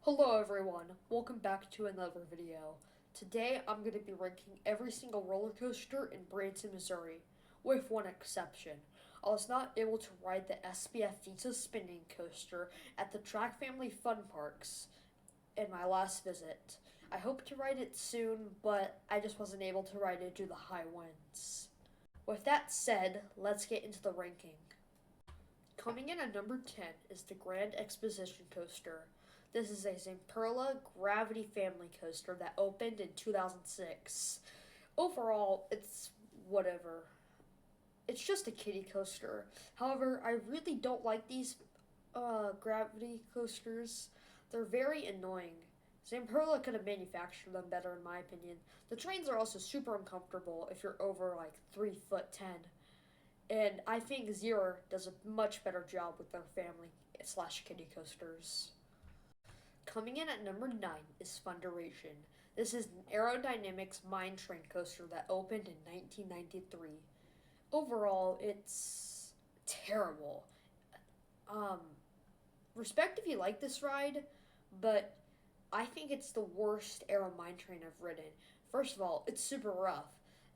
Hello everyone, welcome back to another video. Today I'm going to be ranking every single roller coaster in Branson, Missouri, with one exception. I was not able to ride the SBF Visa spinning coaster at the Track Family Fun Parks in my last visit. I hope to ride it soon, but I just wasn't able to ride it due to the high winds. With that said, let's get into the ranking. Coming in at number 10 is the Grand Exposition Coaster. This is a Zamperla Gravity Family Coaster that opened in 2006. Overall, it's whatever. It's just a kiddie coaster. However, I really don't like these gravity coasters. They're very annoying. Zamperla could have manufactured them better, in my opinion. The trains are also super uncomfortable if you're over like 3'10". And I think Zero does a much better job with their family slash kiddie coasters. Coming in at number 9 is Funduration. This is an aerodynamics mine train coaster that opened in 1993. Overall, it's terrible. Um, Respect if you like this ride, but I think it's the worst aero mine train I've ridden. First of all, it's super rough.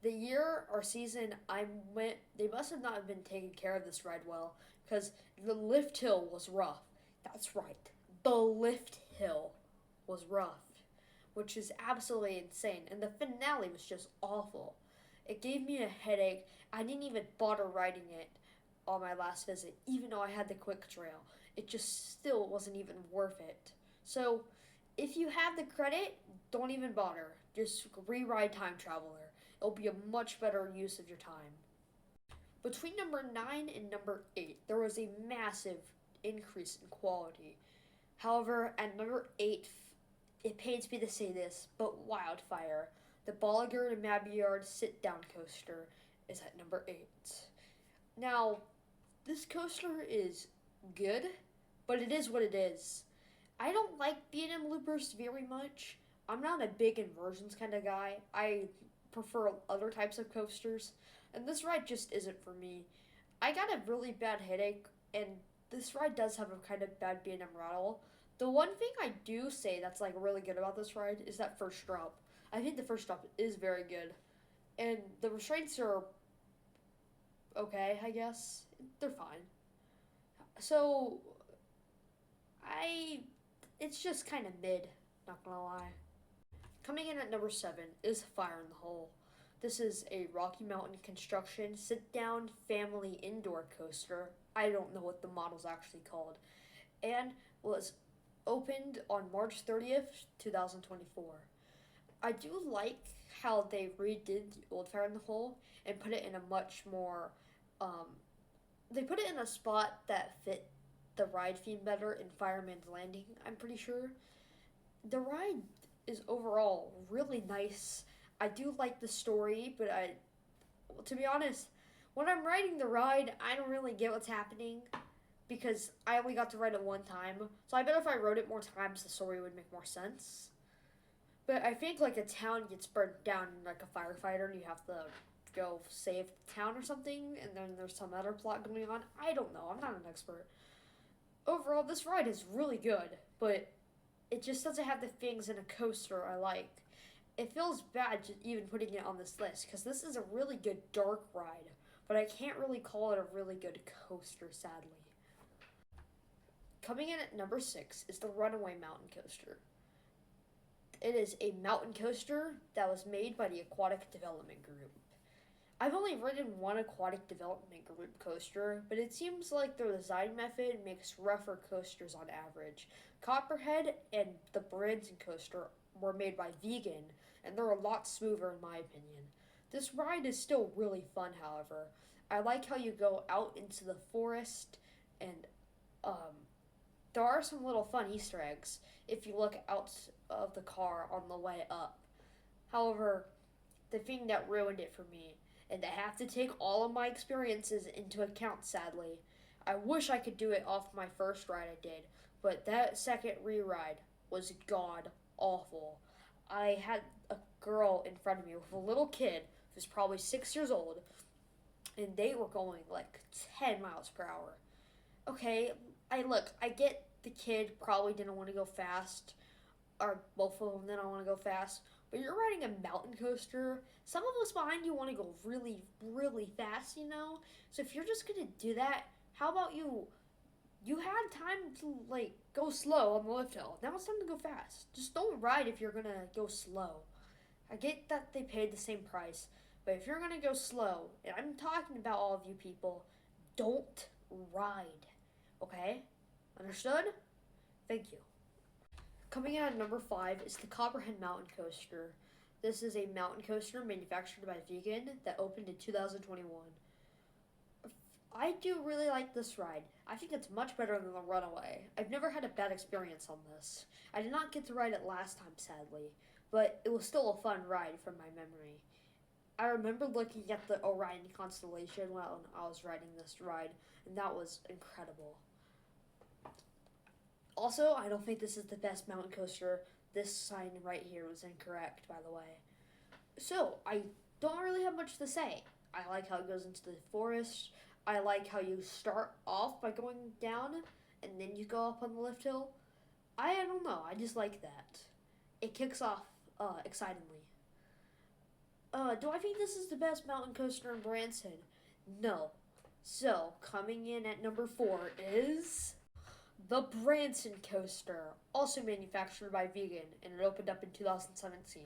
The year or season I went, they must have not been taking care of this ride well because the lift hill was rough. That's right, the lift hill was rough, which is absolutely insane. And the finale was just awful. It gave me a headache. I didn't even bother riding it on my last visit, even though I had the quick trail. It just still wasn't even worth it. So, if you have the credit, don't even bother. Just re-ride Time Traveler. It'll be a much better use of your time. Between number 9 and number 8, there was a massive increase in quality. However, at number 8, it pains me to say this, but Wildfire, the Bolliger and Mabillard sit-down coaster, is at number 8. Now, this coaster is good, but it is what it is. I don't like B&M loopers very much. I'm not a big inversions kind of guy. I prefer other types of coasters, and this ride just isn't for me. I got a really bad headache, and this ride does have a kind of bad B&M rattle. The one thing I do say that's like really good about this ride is that first drop. I think the first drop is very good, and the restraints are okay. I guess they're fine. So I, it's just kind of mid. Not gonna lie. Coming in at number 7 is Fire in the Hole. This is a Rocky Mountain construction sit down family indoor coaster. I don't know what the model's actually called. And was opened on March 30th, 2024. I do like how they redid the old Fire in the Hole and put it in a much more, um, they put it in a spot that fit the ride theme better in Fireman's Landing, I'm pretty sure. The ride is overall really nice. I do like the story, but to be honest, when I'm riding the ride, I don't really get what's happening because I only got to ride it one time. So I bet if I rode it more times, the story would make more sense. But I think like a town gets burnt down, like a firefighter, and you have to go save the town or something, and then there's some other plot going on. I don't know. I'm not an expert. Overall, this ride is really good, but it just doesn't have the things in a coaster I like. It feels bad just even putting it on this list because this is a really good dark ride, but I can't really call it a really good coaster, sadly. Coming in at number 6 is the Runaway Mountain Coaster. It is a mountain coaster that was made by the Aquatic Development Group. I've only ridden one Aquatic Development Group coaster, but it seems like their design method makes rougher coasters on average. Copperhead and the Branson coaster were made by Vegan, and they're a lot smoother in my opinion. This ride is still really fun, however. I like how you go out into the forest, and there are some little fun Easter eggs if you look out of the car on the way up. However, the thing that ruined it for me, and I have to take all of my experiences into account, sadly. I wish I could do it off my first ride I did, but that second re-ride was god awful. I had a girl in front of me with a little kid who's probably 6 years old, and they were going like 10 miles per hour. Okay, I get the kid probably didn't want to go fast, or both of them didn't want to go fast. But you're riding a mountain coaster. Some of us behind you want to go really, really fast, you know? So if you're just going to do that, how about you had time to like go slow on the lift hill. Now it's time to go fast. Just don't ride if you're going to go slow. I get that they paid the same price, but if you're going to go slow, and I'm talking about all of you people, don't ride. Okay? Understood? Thank you. Coming in at number 5 is the Copperhead Mountain Coaster. This is a mountain coaster manufactured by Vegan that opened in 2021. I do really like this ride. I think it's much better than the Runaway. I've never had a bad experience on this. I did not get to ride it last time, sadly, but it was still a fun ride from my memory. I remember looking at the Orion constellation when I was riding this ride, and that was incredible. Also, I don't think this is the best mountain coaster. This sign right here was incorrect, by the way. So, I don't really have much to say. I like how it goes into the forest. I like how you start off by going down, and then you go up on the lift hill. I don't know. I just like that. It kicks off excitingly. Do I think this is the best mountain coaster in Branson? No. So, coming in at number 4 is the Branson coaster, also manufactured by Vegan, and it opened up in 2017.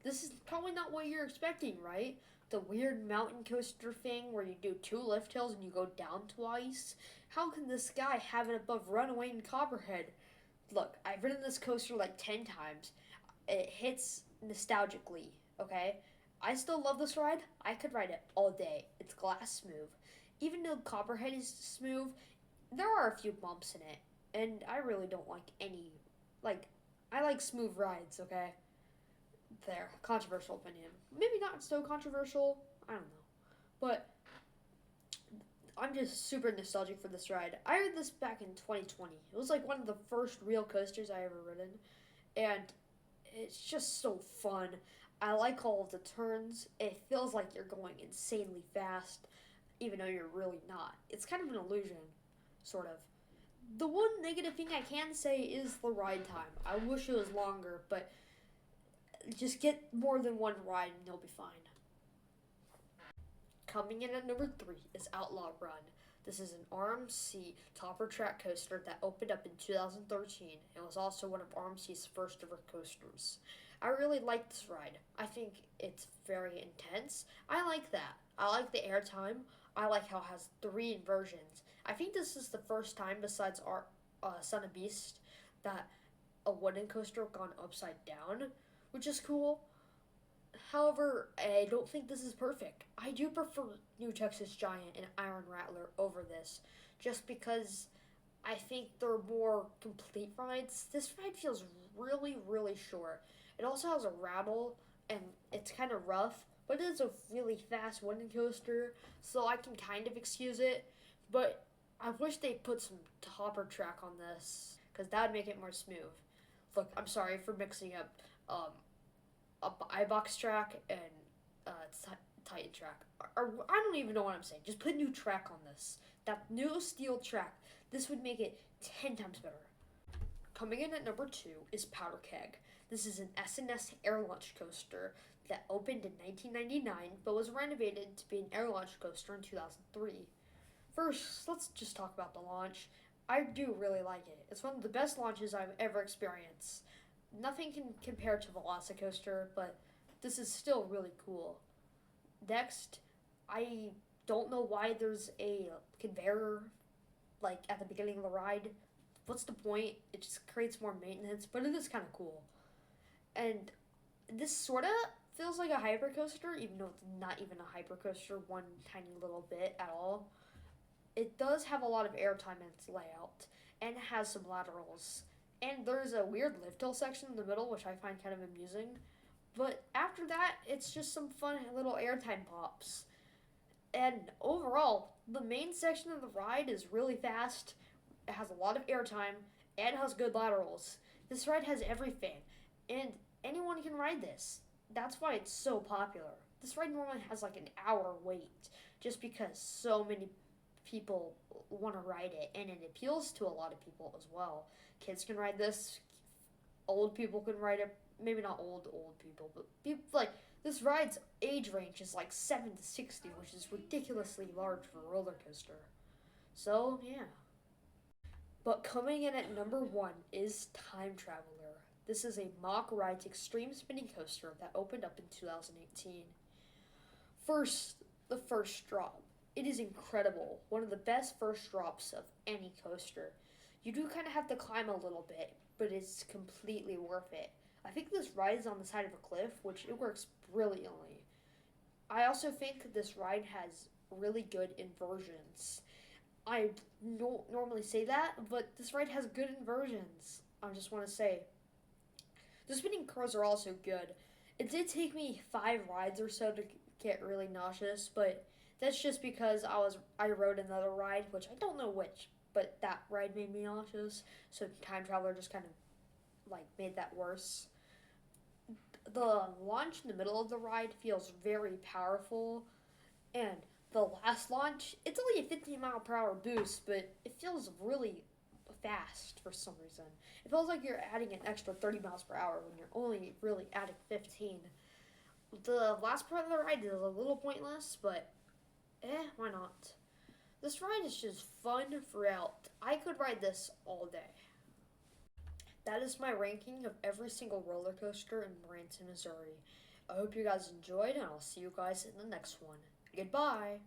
This is probably not what you're expecting, right? The weird mountain coaster thing where you do 2 lift hills and you go down twice. How can this guy have it above Runaway and Copperhead? Look, I've ridden this coaster like 10 times. It hits nostalgically, okay? I still love this ride. I could ride it all day. It's glass smooth. Even though Copperhead is smooth, there are a few bumps in it. And I really don't like any, I like smooth rides, okay? There, controversial opinion. Maybe not so controversial, I don't know. But I'm just super nostalgic for this ride. I rode this back in 2020. It was like one of the first real coasters I ever ridden. And it's just so fun. I like all of the turns. It feels like you're going insanely fast, even though you're really not. It's kind of an illusion, sort of. The one negative thing I can say is the ride time. I wish it was longer, but just get more than one ride and you'll be fine. Coming in at number 3 is Outlaw Run. This is an RMC topper track coaster that opened up in 2013 and was also one of RMC's first ever coasters. I really like this ride. I think it's very intense. I like that. I like the airtime. I like how it has 3 inversions. I think this is the first time besides our Son of Beast that a wooden coaster gone upside down, which is cool. However, I don't think this is perfect. I do prefer New Texas Giant and Iron Rattler over this, just because I think they're more complete rides. This ride feels really, really short. It also has a rattle, and it's kind of rough, but it is a really fast wooden coaster, so I can kind of excuse it. But I wish they put some topper track on this, because that would make it more smooth. Look, I'm sorry for mixing up iBox track and Titan track. Or, I don't even know what I'm saying. Just put new track on this. That new steel track. This would make it 10 times better. Coming in at number 2 is Powder Keg. This is an S&S air launch coaster that opened in 1999 but was renovated to be an air launch coaster in 2003. First, let's just talk about the launch. I do really like it. It's one of the best launches I've ever experienced. Nothing can compare to Velocicoaster, but this is still really cool. Next, I don't know why there's a conveyor at the beginning of the ride. What's the point? It just creates more maintenance, but it is kind of cool. And this sort of feels like a hypercoaster, even though it's not even a hypercoaster one tiny little bit at all. It does have a lot of airtime in its layout, and it has some laterals. And there's a weird lift hill section in the middle, which I find kind of amusing. But after that, it's just some fun little airtime pops. And overall, the main section of the ride is really fast. It has a lot of airtime, and it has good laterals. This ride has everything, and anyone can ride this. That's why it's so popular. This ride normally has like an hour wait, just because so many people want to ride it, and it appeals to a lot of people as well. Kids can ride this, old people can ride it. Maybe not old people, but people like this ride's age range is like 7 to 60, which is ridiculously large for a roller coaster. So yeah. But coming in at number one is Time Traveler. This is a Mock Rides extreme spinning coaster that opened up in 2018. First, the first drop. It is incredible. One of the best first drops of any coaster. You do kind of have to climb a little bit, but it's completely worth it. I think this ride is on the side of a cliff, which it works brilliantly. I also think this ride has really good inversions. I don't normally say that, but this ride has good inversions. I just want to say. The spinning cars are also good. It did take me 5 rides or so to get really nauseous, but that's just because I rode another ride, which I don't know which, but that ride made me nauseous. So Time Traveler just kind of like made that worse. The launch in the middle of the ride feels very powerful, and the last launch, it's only a 15-mile-per-hour boost, but it feels really fast for some reason. It feels like you're adding an extra 30 miles per hour when you're only really adding 15. The last part of the ride is a little pointless, but why not? This ride is just fun throughout. I could ride this all day. That is my ranking of every single roller coaster in Branson, Missouri. I hope you guys enjoyed, and I'll see you guys in the next one. Goodbye!